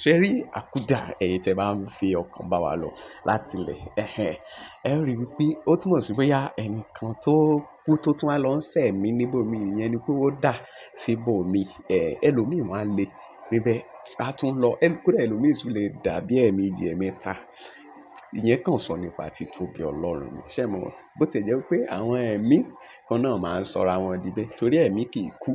ṣe rí àkúdà ẹ̀yin tẹ́ bá ń fi ọkàn bá wa lọ láti ilẹ̀ ẹ rí i wípé ó túmọ̀ sí bóyá ẹnìkan tó kú tó tún wá lọ ń sẹ̀mí níbòmí ìyẹn ni pé ó dà síbòmí ẹlòmíì wọn á lè níbẹ̀ á tún lọ kódà ẹlòmíì tún lè dà bí ẹ̀ẹ̀mejì ẹ̀ẹ̀mẹ́ta ìyẹn kàn sọ nípa títóbi Ọlọ́run ni ṣé mo bó ti jẹ́ pé àwọn ẹ̀mí kan náà máa ń sọra wọn di bẹ́ẹ̀ torí ẹ̀mí kì í kú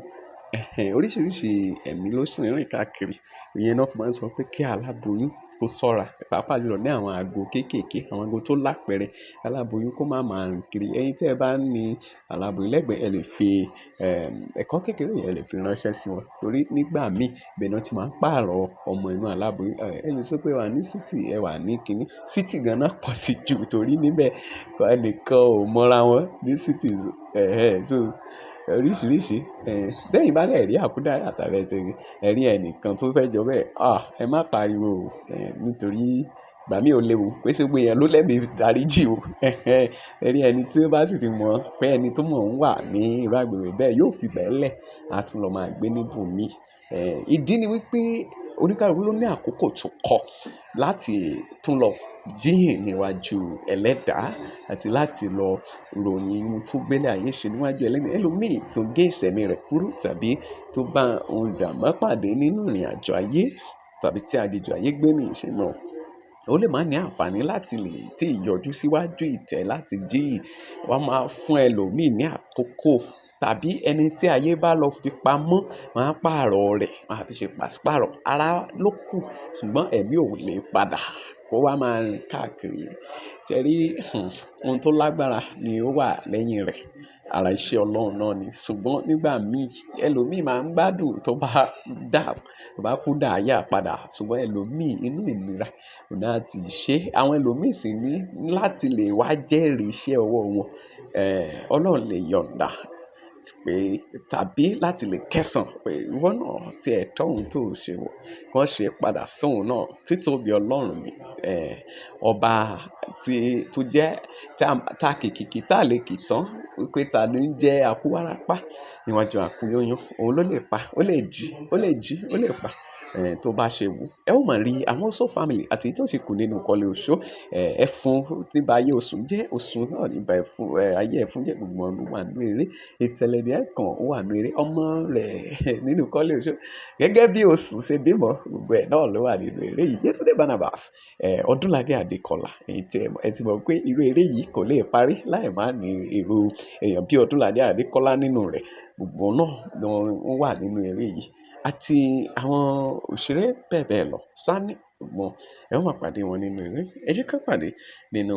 oríṣiríṣi ẹ̀mí ló sì ń rìn káàkiri ìyẹn náà fi máa ń sọ pé kí aláboyún kó ṣọ́ra pàápàá jùlọ ní àwọn àgbo kéékèèké àwọn àgbo tó lápẹẹrẹ aláboyún kó má máa rìn kiri ẹ̀yin tí ẹ bá ní aláboyún lẹ́gbẹ̀ẹ́ ẹ lè fi ẹ̀kọ́ kékeré yẹn lè fi ránṣẹ́ sí wọn torí nígbà míì bẹ́ẹ̀ náà ti máa ń pààrọ̀ ọmọ inú aláboyún ẹ lè sọ pé wà ní city ẹ wà ní kinní city gan-an pọ̀ sí jù torí níbẹ̀ ẹnìkan ò mọra wọn ní city so oríṣiríṣi lẹ́yìn bá dẹ̀ rí àkúdà àtàrà ẹ̀rí ẹnìkan tó fẹ́ jọ bẹ́ẹ̀ ẹ má pariwo nítorí ìgbà mi ò léwu pé ṣé gbé yẹn ló lẹ́mìí dáríjì o ẹ̀rí ẹni tí ó bá sì ti mọ̀ pé ẹni tó mọ̀ ń wà ní irú àgbègbè bẹ́ẹ̀ yóò fi bẹ́ẹ̀ lẹ̀ á tún lọ máa gbé níbòmí ìdí ni wípé oníkàlùkù ló ní àkókò tó kọ láti tún lọ jíyìn níwájú ẹlẹ́dàá àti láti lọ ròyìn ohun tó gbélé ayé ṣe níwájú ẹlẹ́dàá ẹlòmíì tó gé ìṣẹ̀mí rẹ̀ kúrú tàbí tó bá ohun ìdààmú pàdé nínú ìrìn àjò ayé tàbí tí àjèjì ayé gbé ní ìṣe náà ó lè má ní àǹfààní láti lè tí ìyọjú síwájú ìtẹ́ láti jíyìn wọ́n máa fún ẹlòmíì ní àkókò tàbí ẹni tí ayé bá lọ fi pamọ́ máa pààrọ̀ rẹ̀ máa fi ṣe pàṣípààrọ̀ ara ló kù ṣùgbọ́n ẹ̀mí ò lè padà kó wá máa rìn káàkiri ṣe rí ohun tó lágbára ni ó wà lẹ́yìn rẹ̀ ara iṣẹ́ Ọlọ́run náà ni ṣùgbọ́n nígbà míì ẹlòmíì máa ń gbádùn tó bá kú dà yà padà ṣùgbọ́n ẹlòmíì inú ìnira òun á ti ṣe àwọn ẹlòmíì sì ní láti lè wá jẹ́rìí iṣẹ́ ọwọ́ wọn Ọlọ́run lè yọ̀ǹda pé tàbí láti lè kẹsàn pé ìwọ náà tí ẹ tọ́hún tó ṣe wọ̀ kàn ṣe padà sóhun náà títóbi Ọlọ́run ni ọba tó jẹ́ tá kìkìkì tá lè kì tán wípé ta ló ń jẹ́ akúwárápá níwájú àkúyóyún òun ló lè pa ó lè jí ó lè pa tó bá ṣe wù ẹ ó máa rí àwọn Oṣó family àti tó sì kù nínú Kọ́lé Oṣó ẹfun nígbà ayé Oṣùn jẹ́ Oṣùn náà nígbà ẹfun ayé ẹfun jẹ́ gbogbo ọdún wà nínú eré ìtẹ̀lẹ́dẹ̀ kan wà nínú eré ọmọ rẹ̀ nínú Kọ́lé Oṣó gẹ́gẹ́ bí Oṣùn ṣe bímọ gbogbo ẹ̀ náà ló wà nínú eré yìí Yétúndé Barnabas Ọdúnládé Adékọlá ẹ ti mọ̀ pé irú eré yìí kò lè parí láì má ní irú èèyàn bí Ọdúnládé Adékọlá nínú rẹ̀ gbogbo náà ló wà nínú eré yìí àti àwọn òṣèré bẹ́ẹ̀ bẹ́ẹ̀ lọ Sàní gbọ́n ẹ ó máa pàdé wọn nínú eré ẹ jẹ́ ká pàdé nínú